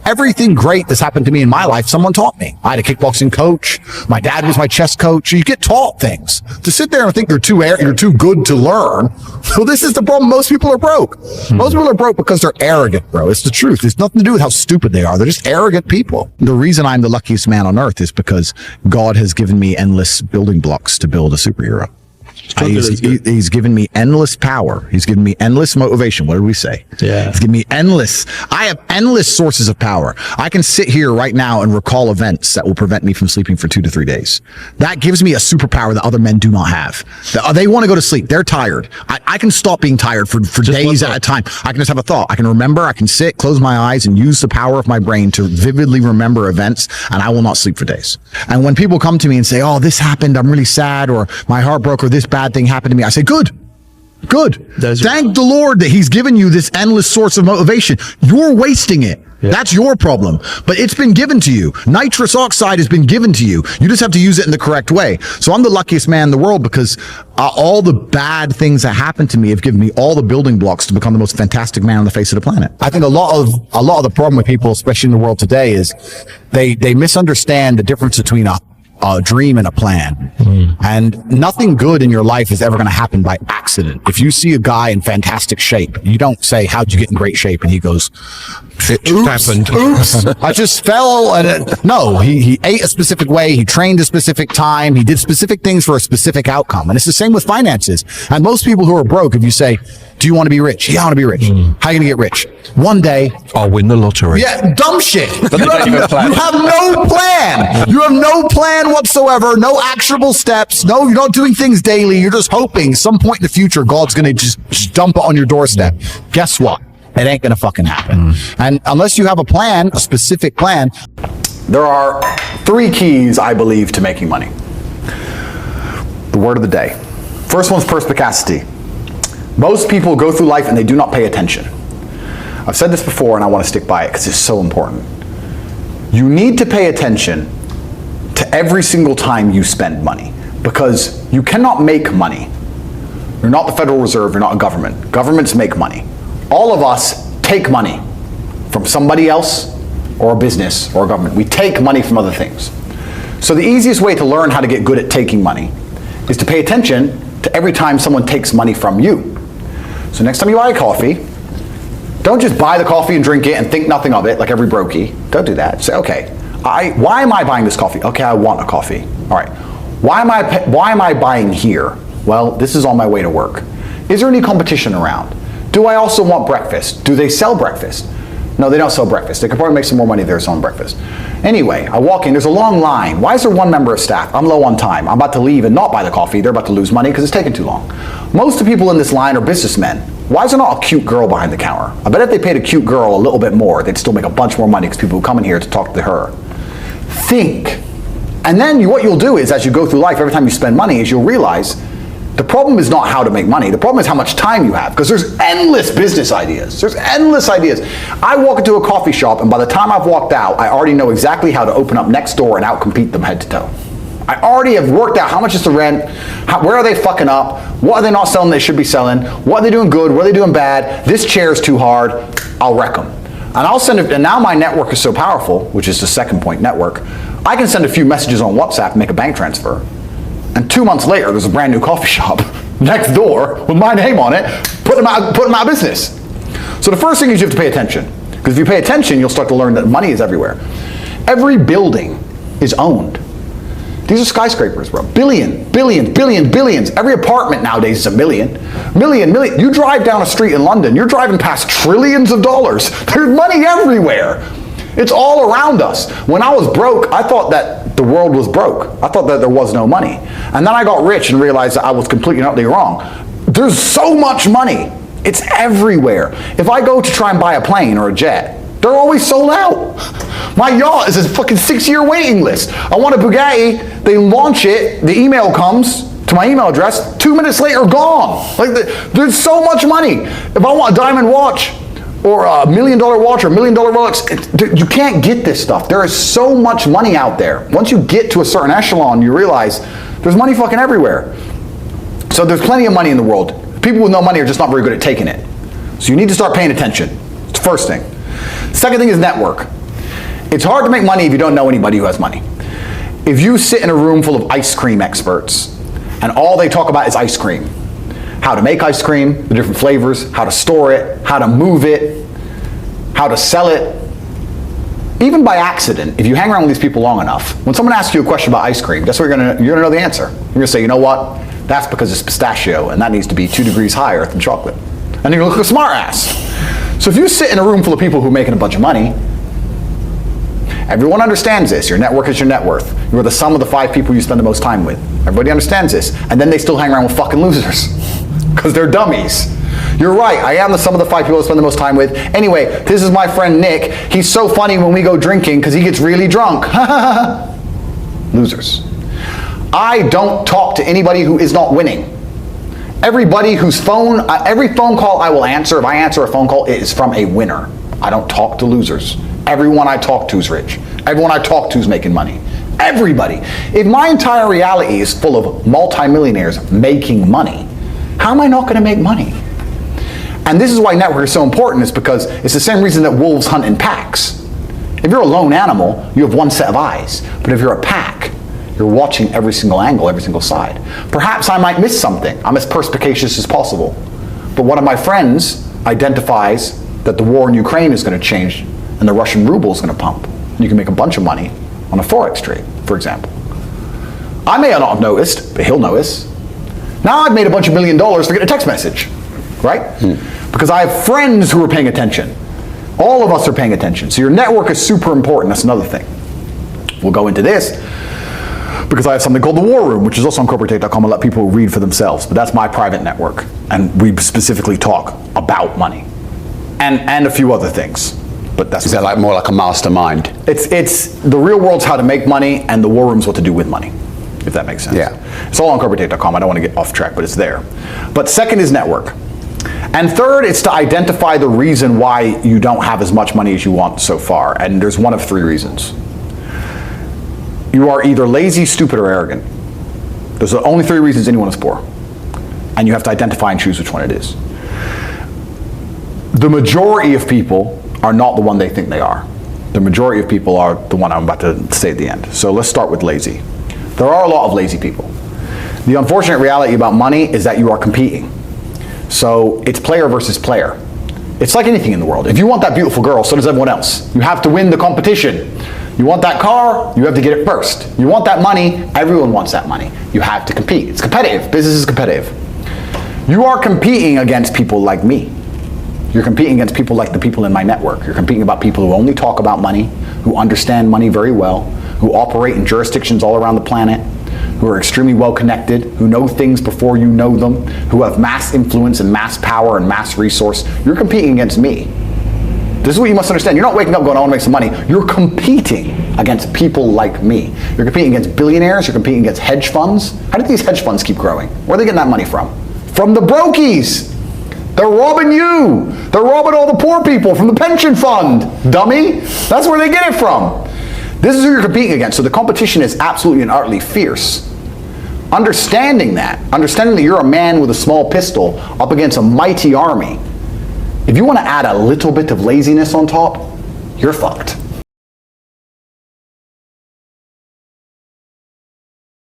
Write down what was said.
everything great that's happened to me in my life, someone taught me. I had a kickboxing coach. My dad was my chess coach. You get taught things. To sit there and think you're too good to learn. Well, this is the problem. Most people are broke. Most people are broke because they're arrogant, bro. It's the truth. It's nothing to do with how stupid they are. They're just arrogant people. The reason I'm the luckiest man on earth is because God has given me endless building blocks to build a superhero. He's given me endless power. He's given me endless motivation. What did we say? Yeah. He's given me I have endless sources of power. I can sit here right now and recall events that will prevent me from sleeping for 2 to 3 days. That gives me a superpower that other men do not have. They want to go to sleep. They're tired. I can stop being tired for days at a time. I can just have a thought. I can remember. I can sit, close my eyes, and use the power of my brain to vividly remember events, and I will not sleep for days. And when people come to me and say, oh, this happened, I'm really sad, or my heart broke, or this bad thing happened to me, I say, good. Thank the Lord that he's given you this endless source of motivation. You're wasting it. Yeah. That's your problem. But it's been given to you. Nitrous oxide has been given to you. You just have to use it in the correct way. So I'm the luckiest man in the world because all the bad things that happened to me have given me all the building blocks to become the most fantastic man on the face of the planet. I think a lot of the problem with people, especially in the world today, is they misunderstand the difference between a dream and a plan. And nothing good in your life is ever going to happen by accident. If you see a guy in fantastic shape, you don't say, how'd you get in great shape? And he goes, it happened. Oops, I just fell. No, he ate a specific way. He trained a specific time. He did specific things for a specific outcome. And it's the same with finances. And most people who are broke, if you say, do you want to be rich? Yeah, I want to be rich. How are you going to get rich? One day, I'll win the lottery. Yeah, dumb shit. You have no plan. You have no plan whatsoever. No actionable steps. No, you're not doing things daily. You're just hoping some point in the future, God's going to just dump it on your doorstep. Guess what? It ain't going to fucking happen. And unless you have a plan, a specific plan. There are 3 keys, I believe, to making money. The word of the day. First one's perspicacity. Most people go through life and they do not pay attention. I've said this before and I want to stick by it because it's so important. You need to pay attention to every single time you spend money because you cannot make money. You're not the Federal Reserve, you're not a government. Governments make money. All of us take money from somebody else or a business or a government. We take money from other things. So the easiest way to learn how to get good at taking money is to pay attention to every time someone takes money from you. So next time you buy a coffee, don't just buy the coffee and drink it and think nothing of it like every brokey. Don't do that. Say, okay, why am I buying this coffee? Okay, I want a coffee. All right, why am I buying here? Well, this is on my way to work. Is there any competition around? Do I also want breakfast? Do they sell breakfast? No, they don't sell breakfast. They could probably make some more money if they're selling breakfast. Anyway, I walk in, there's a long line. Why is there one member of staff? I'm low on time. I'm about to leave and not buy the coffee. They're about to lose money because it's taking too long. Most of the people in this line are businessmen. Why is there not a cute girl behind the counter? I bet if they paid a cute girl a little bit more, they'd still make a bunch more money because people who come in here to talk to her. Think. And then what you'll do is, as you go through life, every time you spend money, is you'll realize the problem is not how to make money. The problem is how much time you have, because there's endless business ideas. There's endless ideas. I walk into a coffee shop, and by the time I've walked out, I already know exactly how to open up next door and outcompete them head to toe. I already have worked out how much is the rent, where are they fucking up, what are they not selling they should be selling, what are they doing good, what are they doing bad, this chair is too hard, I'll wreck them. And I'll send it, and now my network is so powerful, which is the second point, network, I can send a few messages on WhatsApp and make a bank transfer. And 2 months later, there's a brand new coffee shop next door with my name on it, put them out of business. So the first thing is you have to pay attention. Because if you pay attention, you'll start to learn that money is everywhere. Every building is owned. These are skyscrapers, bro. Billions. Every apartment nowadays is a million. You drive down a street in London, you're driving past trillions of dollars. There's money everywhere. It's all around us. When I was broke, I thought that the world was broke. I thought that there was no money. And then I got rich and realized that I was completely and utterly wrong. There's so much money. It's everywhere. If I go to try and buy a plane or a jet, they're always sold out. My yacht is a fucking 6-year waiting list. I want a Bugatti, they launch it, the email comes to my email address, 2 minutes later, gone. There's so much money. If I want a diamond watch, or a $1 million watch or $1 million Rolex, you can't get this stuff. There is so much money out there. Once you get to a certain echelon, you realize there's money fucking everywhere. So there's plenty of money in the world. People with no money are just not very good at taking it. So you need to start paying attention. It's the first thing. Second thing is network. It's hard to make money if you don't know anybody who has money. If you sit in a room full of ice cream experts and all they talk about is ice cream, how to make ice cream, the different flavors, how to store it, how to move it, how to sell it, even by accident, if you hang around with these people long enough, when someone asks you a question about ice cream, guess what you're gonna know the answer. You're gonna say, you know what? That's because it's pistachio, and that needs to be 2 degrees higher than chocolate. And you're gonna look like a smart ass. So if you sit in a room full of people who are making a bunch of money, everyone understands this. Your network is your net worth. You're the sum of the 5 people you spend the most time with. Everybody understands this. And then they still hang around with fucking losers because they're dummies. You're right, I am the sum of the 5 people I spend the most time with. Anyway, this is my friend Nick. He's so funny when we go drinking because he gets really drunk. Losers. I don't talk to anybody who is not winning. Everybody whose phone, every phone call I will answer, if I answer a phone call, it is from a winner. I don't talk to losers. Everyone I talk to is rich. Everyone I talk to is making money. Everybody. If my entire reality is full of multimillionaires making money, how am I not going to make money? And this is why network is so important, is because it's the same reason that wolves hunt in packs. If you're a lone animal, you have one set of eyes. But if you're a pack, you're watching every single angle, every single side. Perhaps I might miss something. I'm as perspicacious as possible. But one of my friends identifies that the war in Ukraine is going to change and the Russian ruble is going to pump. You can make a bunch of money on a forex trade, for example. I may not have noticed, but he'll notice. Now I've made a bunch of $1 million for getting a text message, right? Because I have friends who are paying attention. All of us are paying attention. So your network is super important. That's another thing. We'll go into this because I have something called the War Room, which is also on corporatate.com. I'll let people read for themselves. But that's my private network. And we specifically talk about money and a few other things. But that's is that like more like a mastermind? It's the real world's how to make money, and the War Room's what to do with money, if that makes sense. Yeah. It's all on corporatate.com. I don't want to get off track, but it's there. But second is network. And third, it's to identify the reason why you don't have as much money as you want so far. And there's one of 3 reasons. You are either lazy, stupid, or arrogant. Those are the only 3 reasons anyone is poor. And you have to identify and choose which one it is. The majority of people are not the one they think they are. The majority of people are the one I'm about to say at the end. So let's start with lazy. There are a lot of lazy people. The unfortunate reality about money is that you are competing. So it's player versus player. It's like anything in the world. If you want that beautiful girl, so does everyone else. You have to win the competition. You want that car, you have to get it first. You want that money, everyone wants that money. You have to compete. It's competitive. Business is competitive. You are competing against people like me. You're competing against people like the people in my network. You're competing about people who only talk about money, who understand money very well, who operate in jurisdictions all around the planet, who are extremely well connected, who know things before you know them, who have mass influence and mass power and mass resource. You're competing against me. This is what you must understand. You're not waking up going, I want to make some money. You're competing against people like me. You're competing against billionaires. You're competing against hedge funds. How did these hedge funds keep growing? Where are they getting that money from? From the brokies. They're robbing you. They're robbing all the poor people from the pension fund, dummy. That's where they get it from. This is who you're competing against. So the competition is absolutely and utterly fierce. Understanding that you're a man with a small pistol up against a mighty army, if you want to add a little bit of laziness on top, you're fucked.